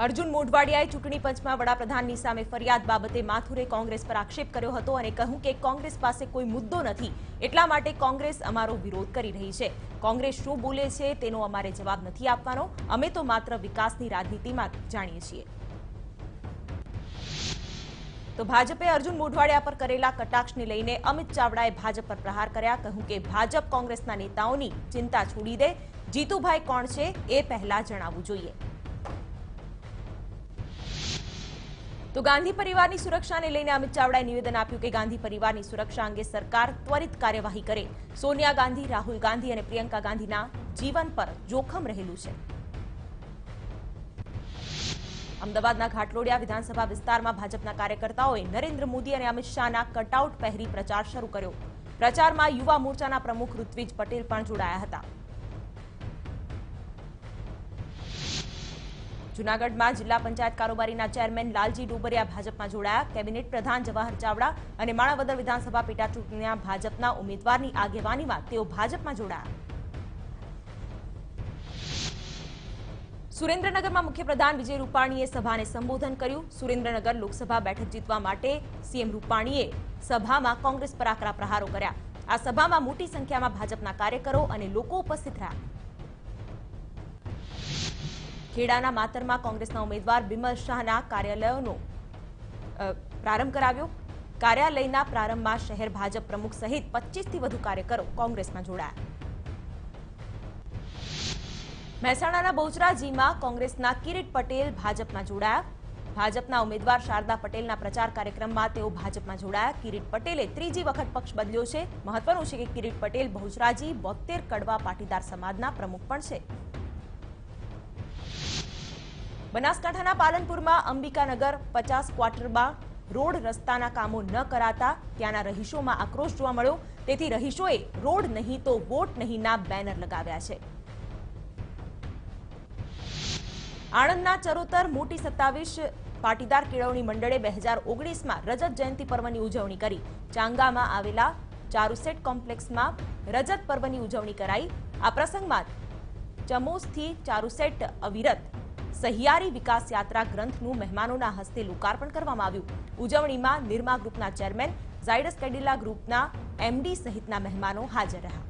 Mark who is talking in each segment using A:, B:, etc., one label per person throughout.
A: અર્જુન મોઢવાડિયાએ ચૂંટણી પંચમાં વડાપ્રધાનની સામે ફરિયાદ બાબતે માથુરે કોંગ્રેસ પર આક્ષેપ કર્યો હતો અને કહ્યું કે કોંગ્રેસ પાસે કોઈ મુદ્દો નથી, એટલા માટે કોંગ્રેસ અમારો વિરોધ કરી રહી છે. કોંગ્રેસ શું બોલે છે તેનો અમારે જવાબ નથી આપવાનો. અમે તો માત્ર વિકાસની રાજનીતિમાં જાણીએ છીએ. તો ભાજપે અર્જુન મોઢવાડિયા પર કરેલા કટાક્ષને લઈને અમિત ચાવડાએ ભાજપ પર પ્રહાર કર્યા. કહ્યું કે ભાજપ કોંગ્રેસના નેતાઓની ચિંતા છોડી દે. જીતુભાઈ કોણ છે એ પહેલા જણાવવું જોઈએ. તો ગાંધી પરિવારની સુરક્ષાને લઈને અમિત ચાવડાએ નિવેદન આપ્યું કે ગાંધી પરિવારની સુરક્ષા અંગે સરકાર ત્વરિત કાર્યવાહી કરે. સોનિયા ગાંધી, રાહુલ ગાંધી અને પ્રિયંકા ગાંધીના જીવન પર જોખમ રહેલું છે. અમદાવાદના ઘાટલોડિયા વિધાનસભા વિસ્તારમાં ભાજપના કાર્યકર્તાઓએ નરેન્દ્ર મોદી અને અમિત શાહના કટઆઉટ પહેરી પ્રચાર શરૂ કર્યો. પ્રચારમાં યુવા મોરચાના પ્રમુખ ઋત્વિજ પટેલ પણ જોડાયા હતા. જૂનાગઢમાં જિલ્લા પંચાયત કારોબારીના ચેરમેન લાલજી ડોબરિયા ભાજપમાં જોડાયા. કેબિનેટ પ્રધાન જવાહર ચાવડા અને માણાવદર વિધાનસભા પેટા ચૂંટણીના ભાજપના ઉમેદવારની આગેવાનીમાં તેઓ ભાજપમાં જોડાયા. સુરેન્દ્રનગરમાં મુખ્યપ્રધાન વિજય રૂપાણીએ સભાને સંબોધન કર્યું. સુરેન્દ્રનગર લોકસભા બેઠક જીતવા માટે સીએમ રૂપાણીએ સભામાં કોંગ્રેસ પર આકરા પ્રહારો કર્યા. આ સભામાં મોટી સંખ્યામાં ભાજપના કાર્યકરો અને લોકો ઉપસ્થિત રહ્યા. ખેડાના માતરમાં કોંગ્રેસના ઉમેદવાર બિમલ શાહના કાર્યાલયનો પ્રારંભ કરાવ્યો. કાર્યાલયના પ્રારંભમાં શહેર ભાજપ પ્રમુખ સહિત 25થી વધુ કાર્યકરો કોંગ્રેસમાં જોડાયા. મહેસાણાના બહુચરાજીમાં કોંગ્રેસના કિરીટ પટેલ ભાજપમાં જોડાયા. ભાજપના ઉમેદવાર શારદા પટેલના પ્રચાર કાર્યક્રમમાં તેઓ ભાજપમાં જોડાયા. કિરીટ પટેલે ત્રીજી વખત પક્ષ બદલ્યો છે. મહત્વનું છે કે કિરીટ પટેલ બહુચરાજી 72 કડવા પાટીદાર સમાજના પ્રમુખ પણ છે. બનાસકાંઠાના પાલનપુરમાં અંબિકાનગર 50 ક્વાર્ટરમાં રોડ રસ્તાના કામો ન કરાતા ત્યાંના રહીશોમાં આક્રોશ જોવા મળ્યો. તેથી રહીશોએ રોડ નહીં તો વોટ નહીંના બેનર લગાવ્યા છે. આણંદના ચરોતર મોટી 27 પાટીદાર કેળવણી મંડળે 2019માં રજત જયંતિ પર્વની ઉજવણી કરી. ચાંગામાં આવેલા ચારુસેટ કોમ્પ્લેક્સમાં રજત પર્વની ઉજવણી કરાઈ. આ પ્રસંગમાં ચમોસથી ચારુસેટ અવિરત સહિયારી વિકાસ યાત્રા ગ્રંથનું મહેમાનોના હસ્તે લોકાર્પણ કરવામાં આવ્યું. ઉજવણીમાં નિર્મા ગ્રુપના ચેરમેન, ઝાયડસ કેડિલા ગ્રુપના એમડી સહિતના મહેમાનો હાજર રહ્યા.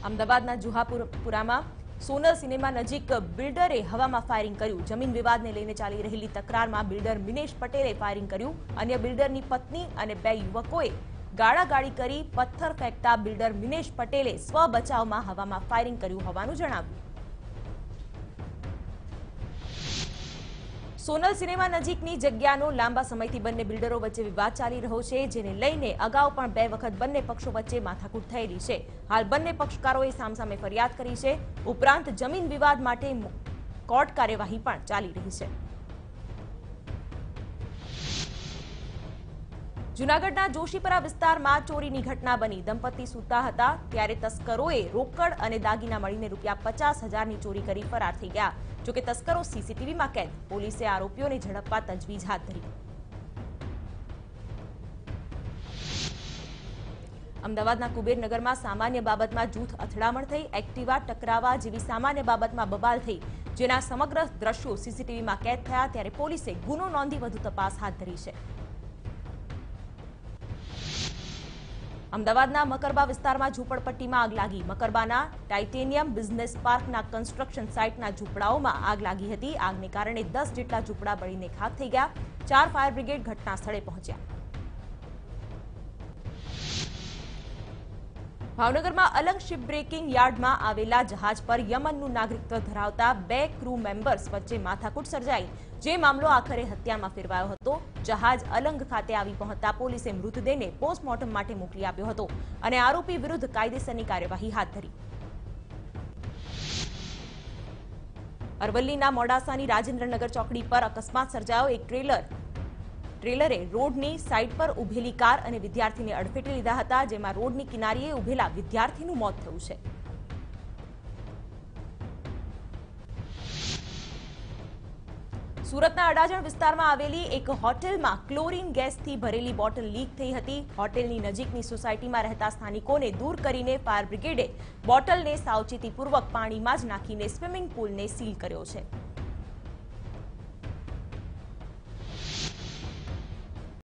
A: અમદાવાદના જુહાપુરામાં સોનલ સિનેમા નજીક બિલ્ડરે હવામાં ફાયરિંગ કર્યું. જમીન વિવાદને લઈને ચાલી રહેલી તકરારમાં બિલ્ડર મિનેશ પટેલે ફાયરિંગ કર્યું. અન્ય બિલ્ડરની પત્ની અને 2 યુવકોએ ગાળાગાળી કરી પથ્થર ફેંકતા બિલ્ડર મિનેશ પટેલે સ્વ બચાવમાં હવામાં ફાયરિંગ કર્યું હોવાનું જણાવ્યું. સોનલ સિનેમા નજીકની જગ્યાનો લાંબા સમયથી બંને બિલ્ડરો વચ્ચે વિવાદ ચાલી રહ્યો છે, જેને લઈને અગાઉ પણ 2 વખત બંને પક્ષો વચ્ચે માથાકૂટ થયેલી છે. હાલ બંને પક્ષકારોએ સામસામે ફરિયાદ કરી છે. ઉપરાંત જમીન વિવાદ માટે કોર્ટ કાર્યવાહી પણ ચાલી રહી છે. જૂનાગઢના જોશીપરા વિસ્તારમાં ચોરીની ઘટના બની. દંપતી સૂતા હતા ત્યારે તસ્કરોએ રોકડ અને દાગીના મળીને ₹50,000ની ચોરી કરી ફરાર થઈ ગયા. જોકે તસ્કરો સીસીટીવીમાં કેદ. પોલીસે આરોપીઓને ઝડપવા તજવીજ હાથ ધરી. અમદાવાદના કુબેરનગરમાં સામાન્ય બાબતમાં જૂથ અથડામણ થઈ. એક્ટિવા ટકરાવા જેવી સામાન્ય બાબતમાં બબાલ થઈ, જેના સમગ્ર દ્રશ્યો સીસીટીવીમાં કેદ થયા. ત્યારે પોલીસે ગુનો નોંધી વધુ તપાસ હાથ ધરી છે. અમદાવાદના મકરબા વિસ્તારમાં ઝૂંપડપટ્ટીમાં આગ લાગી. મકરબાના ટાઇટેનિયમ બિઝનેસ પાર્કના કન્સ્ટ્રક્શન સાઇટના ઝૂંપડાઓમાં આગ લાગી હતી. આગને કારણે 10 જેટલા ઝૂંપડા બળીને ખાખ થઈ ગયા. 4 ફાયર બ્રિગેડ ઘટના સ્થળે પહોંચ્યા. ભાવનગરમાં અલંગ શિપ બ્રેકિંગ યાર્ડમાં આવેલા જહાજ પર યમનનું નાગરિકત્વ ધરાવતા 2 ક્રૂ મેમ્બર્સ વચ્ચે માથાકૂટ સર્જાઈ. જે મામલો આખરે હત્યામાં ફેરવાયો હતો. જહાજ અલંગ ખાતે આવી પહોંચતા પોલીસે મૃતદેહને પોસ્ટમોર્ટમ માટે મોકલી આપ્યો હતો અને આરોપી વિરુદ્ધ કાયદેસરની કાર્યવાહી હાથ ધરી. અરવલ્લીના મોડાસાની રાજેન્દ્રનગર ચોકડી પર અકસ્માત સર્જાયો. એક ટ્રેલરે રોડની સાઈડ પર ઉભેલી કાર અને વિદ્યાર્થીને અડફેટે લીધા હતા, જેમાં રોડની કિનારીએ ઉભેલા વિદ્યાર્થીનું મોત થયું છે. સુરતના અડાજણ વિસ્તારમાં આવેલી એક હોટેલમાં ક્લોરીન ગેસથી ભરેલી બોટલ લીક થઈ હતી. હોટેલની નજીકની સોસાયટીમાં રહેતા સ્થાનિકોને દૂર કરીને ફાયર બ્રિગેડે બોટલને સાવચેતીપૂર્વક પાણીમાં જ નાખીને સ્વિમિંગ પુલને સીલ કર્યો છે.